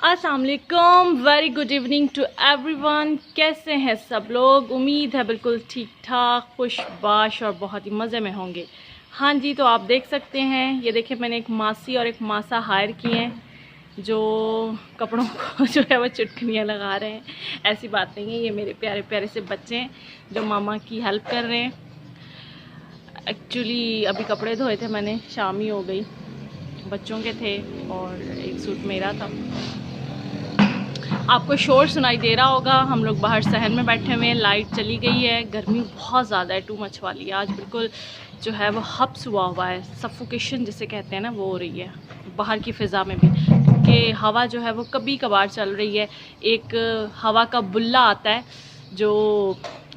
अस्सलाम वालेकुम, very good evening to everyone. कैसे हैं सब लोग? उम्मीद है बिल्कुल ठीक ठाक, खुशबाश और बहुत ही मज़े में होंगे। हाँ जी, तो आप देख सकते हैं, ये देखिए मैंने एक मासी और एक मासा हायर किए हैं जो कपड़ों को जो है वो चुटकनियाँ लगा रहे हैं। ऐसी बात नहीं है, ये मेरे प्यारे प्यारे से बच्चे हैं जो मामा की हेल्प कर रहे हैं। एक्चुअली अभी कपड़े धोए थे मैंने, शाम ही हो गई, बच्चों के थे और एक सूट मेरा था। आपको शोर सुनाई दे रहा होगा, हम लोग बाहर सहन में बैठे हुए हैं, लाइट चली गई है, गर्मी बहुत ज़्यादा है, टू मच वाली है। आज बिल्कुल जो है वो हब्स हुआ है, सफोकेशन जिसे कहते हैं ना, वो हो रही है बाहर की फ़िज़ा में भी, क्योंकि हवा जो है वो कभी कभार चल रही है। एक हवा का बुल्ला आता है जो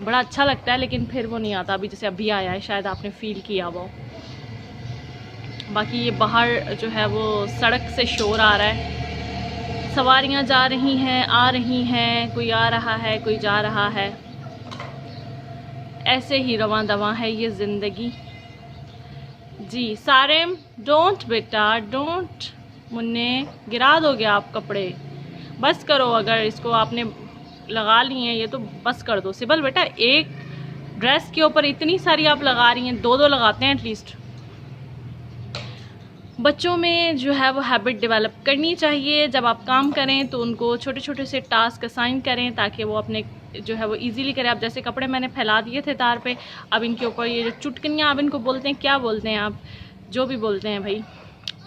बड़ा अच्छा लगता है, लेकिन फिर वो नहीं आता। अभी जैसे अभी आया है, शायद आपने फ़ील किया वो। बाकी ये बाहर जो है वो सड़क से शोर आ रहा है, सवारियां जा रही हैं, आ रही हैं, कोई आ रहा है, कोई जा रहा है। ऐसे ही रवां दवां है ये ज़िंदगी जी। सारेम डोंट बेटा, डोंट। मुन्ने गिरा दोगे आप कपड़े, बस करो। अगर इसको आपने लगा लिए हैं ये तो बस कर दो। सिबल बेटा, एक ड्रेस के ऊपर इतनी सारी आप लगा रही हैं, दो दो लगाते हैं एटलीस्ट। बच्चों में जो है वो हैबिट डेवलप करनी चाहिए। जब आप काम करें तो उनको छोटे छोटे से टास्क असाइन करें ताकि वो अपने जो है वो इजीली करें। अब जैसे कपड़े मैंने फैला दिए थे तार पे, अब इनके ऊपर ये जो चुटकनियाँ आप इनको बोलते हैं, क्या बोलते हैं आप, जो भी बोलते हैं भाई,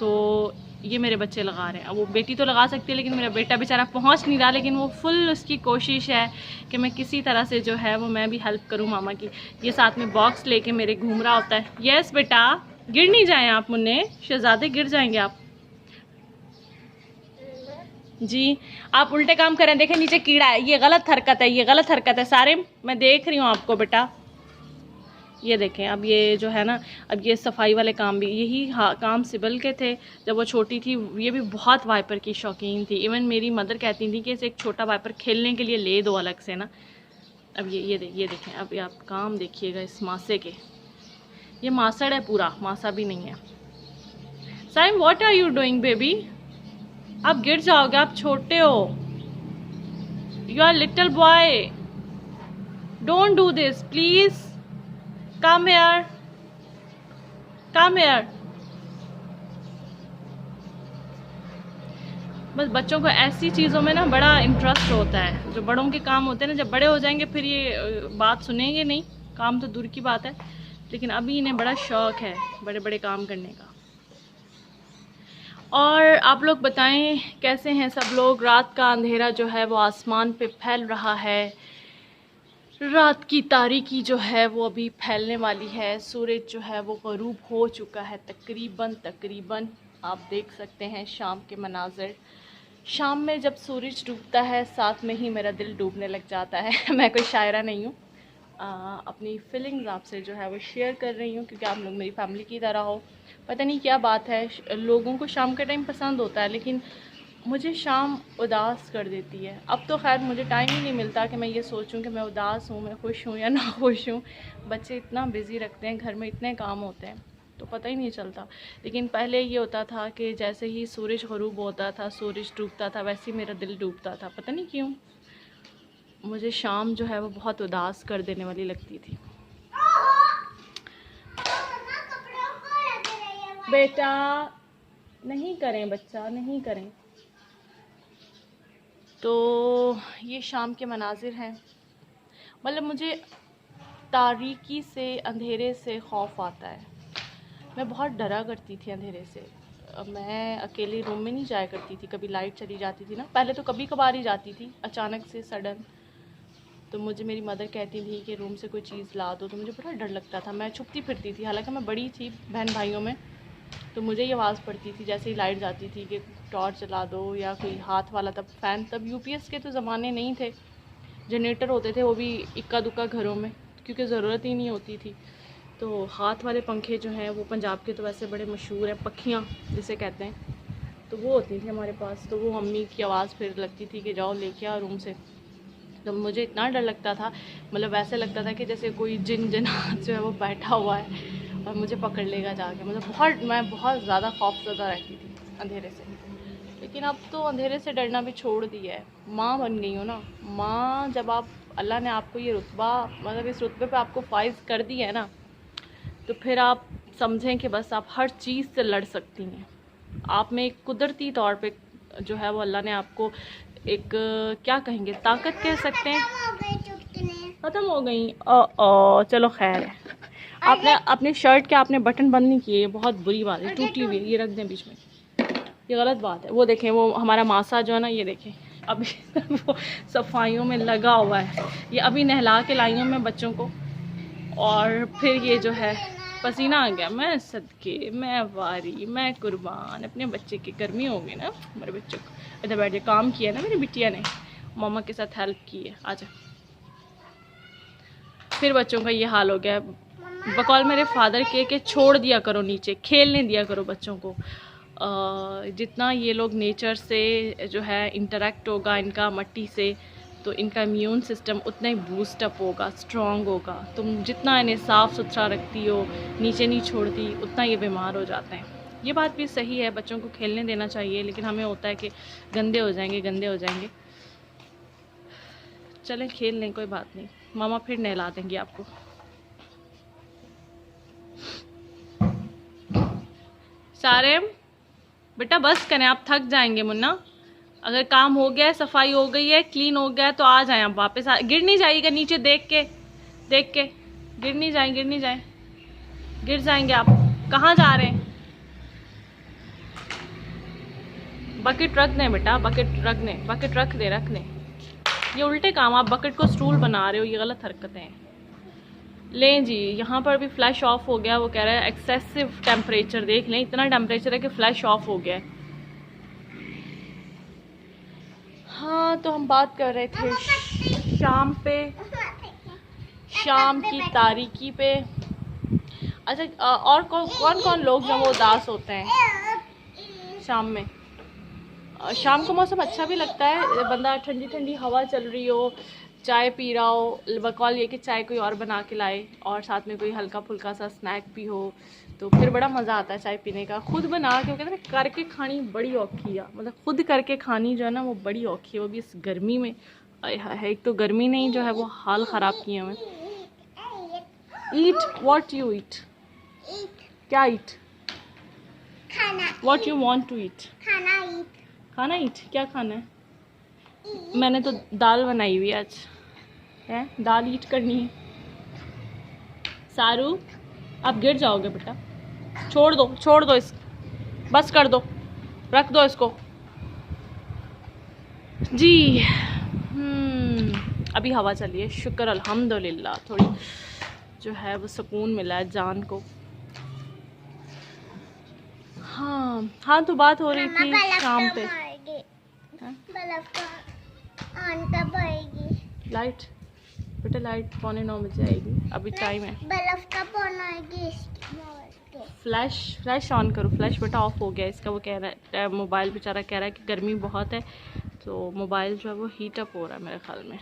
तो ये मेरे बच्चे लगा रहे हैं। अब वो बेटी तो लगा सकती है, लेकिन मेरा बेटा बेचारा पहुँच नहीं रहा, लेकिन वो फुल उसकी कोशिश है कि मैं किसी तरह से जो है वो मैं भी हेल्प करूँ मामा की। ये साथ में बॉक्स लेके मेरे घूम रहा होता है। यस बेटा, गिर नहीं जाएं आप मुन्ने, शहजादे गिर जाएंगे आप जी। आप उल्टे काम करें, देखें नीचे कीड़ा है, ये गलत हरकत है, ये गलत हरकत है। सारे मैं देख रही हूँ आपको बेटा, ये देखें। अब ये जो है ना, अब ये सफाई वाले काम भी यही काम सिबल के थे जब वो छोटी थी। ये भी बहुत वाइपर की शौकीन थी। इवन मेरी मदर कहती थी कि इसे एक छोटा वाइपर खेलने के लिए ले दो अलग से ना। अब ये देखें, अब ये आप काम देखिएगा इस मासे के, ये मासड़ है पूरा, मासा भी नहीं है। Saim what are you doing baby? आप गिर जाओगे, आप छोटे हो, you are little boy, don't do this please, come here, come here. बस बच्चों को ऐसी चीज़ों में ना बड़ा इंटरेस्ट होता है, जो बड़ों के काम होते हैं ना, जब बड़े हो जाएंगे फिर ये बात सुनेंगे नहीं, काम तो दूर की बात है, लेकिन अभी इन्हें बड़ा शौक है बड़े बड़े काम करने का। और आप लोग बताएं कैसे हैं सब लोग? रात का अंधेरा जो है वो आसमान पे फैल रहा है, रात की तारीकी जो है वो अभी फैलने वाली है। सूरज जो है वो ग़रूब हो चुका है तकरीबन। आप देख सकते हैं शाम के मनाज़र। शाम में जब सूरज डूबता है, साथ में ही मेरा दिल डूबने लग जाता है। मैं कोई शायरा नहीं हूँ, अपनी फीलिंग्स आपसे जो है वो शेयर कर रही हूँ, क्योंकि आप लोग मेरी फैमिली की तरह हो। पता नहीं क्या बात है, लोगों को शाम का टाइम पसंद होता है, लेकिन मुझे शाम उदास कर देती है। अब तो खैर मुझे टाइम ही नहीं मिलता कि मैं ये सोचूं कि मैं उदास हूँ, मैं खुश हूँ या ना खुश हूँ। बच्चे इतना बिज़ी रखते हैं, घर में इतने काम होते हैं, तो पता ही नहीं चलता। लेकिन पहले ये होता था कि जैसे ही सूरज ग़रूब होता था, सूरज डूबता था, वैसे ही मेरा दिल डूबता था। पता नहीं क्यों मुझे शाम जो है वो बहुत उदास कर देने वाली लगती थी। बेटा नहीं करें, बच्चा नहीं करें। तो ये शाम के मनाजिर हैं। मतलब मुझे तारीकी से, अंधेरे से खौफ आता है। मैं बहुत डरा करती थी अंधेरे से। मैं अकेले रूम में नहीं जाया करती थी, कभी लाइट चली जाती थी ना, पहले तो कभी कभार ही जाती थी, अचानक से सडन। तो मुझे मेरी मदर कहती थी कि रूम से कोई चीज़ ला दो, तो मुझे बड़ा डर लगता था, मैं छुपती फिरती थी। हालांकि मैं बड़ी थी बहन भाइयों में, तो मुझे ये आवाज़ पड़ती थी जैसे ही लाइट जाती थी कि टॉर्च जला दो, या कोई हाथ वाला, तब फ़ैन, तब यूपीएस के तो ज़माने नहीं थे, जनरेटर होते थे, वो भी इक्का दुक्का घरों में, क्योंकि ज़रूरत ही नहीं होती थी। तो हाथ वाले पंखे जो हैं वो पंजाब के तो वैसे बड़े मशहूर हैं, पखियाँ जिसे कहते हैं, तो वो होती थी हमारे पास। तो वो मम्मी की आवाज़ फिर लगती थी कि जाओ लेके आओ रूम से। तो मुझे इतना डर लगता था, मतलब वैसे लगता था कि जैसे कोई जिन जो है वो बैठा हुआ है और मुझे पकड़ लेगा जाके। मतलब मैं बहुत ज़्यादा खौफज़दा रहती थी अंधेरे से। लेकिन अब तो अंधेरे से डरना भी छोड़ दिया है। माँ बन गई हो ना माँ, जब आप अल्लाह ने आपको ये रुतबा, मतलब इस रुतबे पे आपको फाइज कर दिया है ना, तो फिर आप समझें कि बस आप हर चीज़ से लड़ सकती हैं। आप में एक कुदरती तौर पे जो है वो अल्लाह ने आपको एक क्या कहेंगे, ताकत कह सकते हैं। ख़त्म हो गई। चलो खैर है। आपने अपनी शर्ट के आपने बटन बंद नहीं किए, बहुत बुरी बात है, टूटी हुई है, ये रख दें बीच में, ये गलत बात है। वो देखें, वो हमारा मासा जो है ना, ये देखें अभी वो सफाइयों में लगा हुआ है। ये अभी नहला के लाई हूँ मैं बच्चों को, और फिर ये जो है पसीना आ गया। मैं सदके, मैं वारी, मैं कुर्बान, अपने बच्चे की गर्मी हो गई ना, मेरे बच्चों को इधर बैठ के काम किया ना मेरी बिटिया ने, मामा के साथ हेल्प की है। आजा, फिर बच्चों का ये हाल हो गया। बकौल मेरे फादर के छोड़ दिया करो नीचे, खेलने दिया करो बच्चों को। जितना ये लोग नेचर से जो है इंटरेक्ट होगा इनका, मट्टी से, तो इनका इम्यून सिस्टम उतना ही बूस्ट अप होगा, स्ट्रॉन्ग होगा। तुम जितना इन्हें साफ़ सुथरा रखती हो, नीचे नहीं छोड़ती, उतना ये बीमार हो जाते हैं। ये बात भी सही है, बच्चों को खेलने देना चाहिए, लेकिन हमें होता है कि गंदे हो जाएंगे, गंदे हो जाएंगे। चलें खेल लें, कोई बात नहीं, मामा फिर नहला देंगे आपको। सारे बेटा बस करें, आप थक जाएंगे मुन्ना। अगर काम हो गया है, सफाई हो गई है, क्लीन हो गया है, तो आ जाएं आप वापस। गिर नहीं जाइएगा नीचे, देख के गिर नहीं जाए, गिर जाएंगे आप। कहाँ जा रहे हैं? बकेट रख दें बेटा, बकेट रख दे। ये उल्टे काम, आप बकेट को स्टूल बना रहे हो, ये गलत हरकतें हैं। लें जी, यहाँ पर भी फ्लैश ऑफ हो गया। वो कह रहा है एक्सेसिव टेम्परेचर, देख लें इतना टेम्परेचर है कि फ्लैश ऑफ हो गया है। हाँ, तो हम बात कर रहे थे शाम पे, शाम की तारीकी पे। अच्छा, और कौन कौन लोग जब वो उदास होते हैं शाम में? शाम को मौसम अच्छा भी लगता है, बंदा ठंडी ठंडी हवा चल रही हो, चाय पी रहा हो, बकौल ये कि चाय कोई और बना के लाए, और साथ में कोई हल्का फुल्का सा स्नैक भी हो, तो फिर बड़ा मज़ा आता है चाय पीने का। खुद बना के, वो कहते हैं ना, करके खानी बड़ी औखी है, मतलब खुद करके खानी जो है ना वो बड़ी औखी है, वो भी इस गर्मी में। है एक तो गर्मी नहीं जो है वो हाल ख़राब किए हमें। Eat, what you eat? क्या eat? What you want to eat? खाना ईट, क्या खाना है? मैंने तो दाल बनाई हुई आज है, दाल ईट करनी है। सारू, आप गिर जाओगे बेटा, छोड़ दो इस, बस कर दो, रख दो इसको जी। अभी हवा चली है, शुक्र अल्हम्दुलिल्लाह, थोड़ी जो है वो सुकून मिला है जान को। हाँ, तो बात हो रही थी शाम पे। लाइट बेटा, लाइट 8:45 बजे आएगी, अभी टाइम है। फ्लैश ऑन करो, फ्लैश बेटा ऑफ हो गया इसका। वो कह रहा है, मोबाइल बेचारा कह रहा है कि गर्मी बहुत है, तो मोबाइल जो है वो हीट अप हो रहा है मेरे ख्याल में।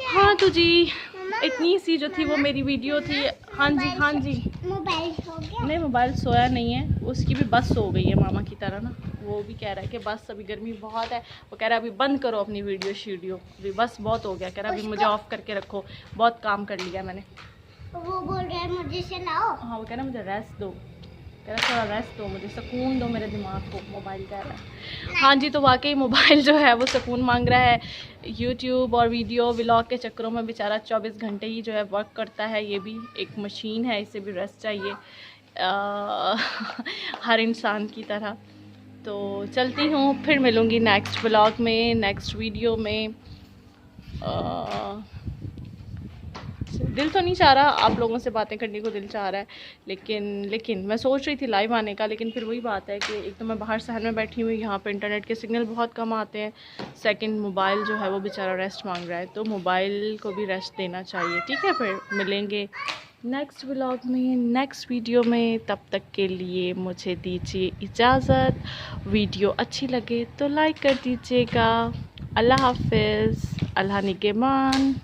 हाँ तो जी, इतनी सी जो थी वो मेरी वीडियो थी। हाँ जी, मोबाइल सो गया? नहीं, मोबाइल सोया नहीं है, उसकी भी बस हो गई है मामा की तरह ना। वो भी कह रहा है कि बस अभी गर्मी बहुत है, वो कह रहा है अभी बंद करो अपनी वीडियो, अभी बस बहुत हो गया। कह रहा है अभी मुझे ऑफ करके रखो, बहुत काम कर लिया मैंने। वो बोल रहा है मुझे सुनाओ। हाँ, वो कह रहा है मुझे रेस्ट दो, कह रहा थोड़ा रेस्ट दो, मुझे सुकून दो मेरे दिमाग को, मोबाइल कह रहा है। हाँ जी, तो वाकई मोबाइल जो है वो सुकून मांग रहा है। यूट्यूब और वीडियो व्लॉग के चक्करों में बेचारा 24 घंटे ही जो है वर्क करता है। ये भी एक मशीन है, इसे भी रेस्ट चाहिए हर इंसान की तरह। तो चलती हूँ, फिर मिलूँगी नेक्स्ट व्लॉग में, नेक्स्ट वीडियो में। दिल तो नहीं चाह रहा, आप लोगों से बातें करने को दिल चाह रहा है, लेकिन मैं सोच रही थी लाइव आने का, लेकिन फिर वही बात है कि एक तो मैं बाहर शहर में बैठी हुई, यहाँ पे इंटरनेट के सिग्नल बहुत कम आते हैं, सेकंड मोबाइल जो है वो बेचारा रेस्ट मांग रहा है, तो मोबाइल को भी रेस्ट देना चाहिए। ठीक है, फिर मिलेंगे नेक्स्ट व्लॉग में, नेक्स्ट वीडियो में। तब तक के लिए मुझे दीजिए इजाज़त। वीडियो अच्छी लगे तो लाइक कर दीजिएगा। अल्लाह हाफिज़, अल्लाह निगहबान।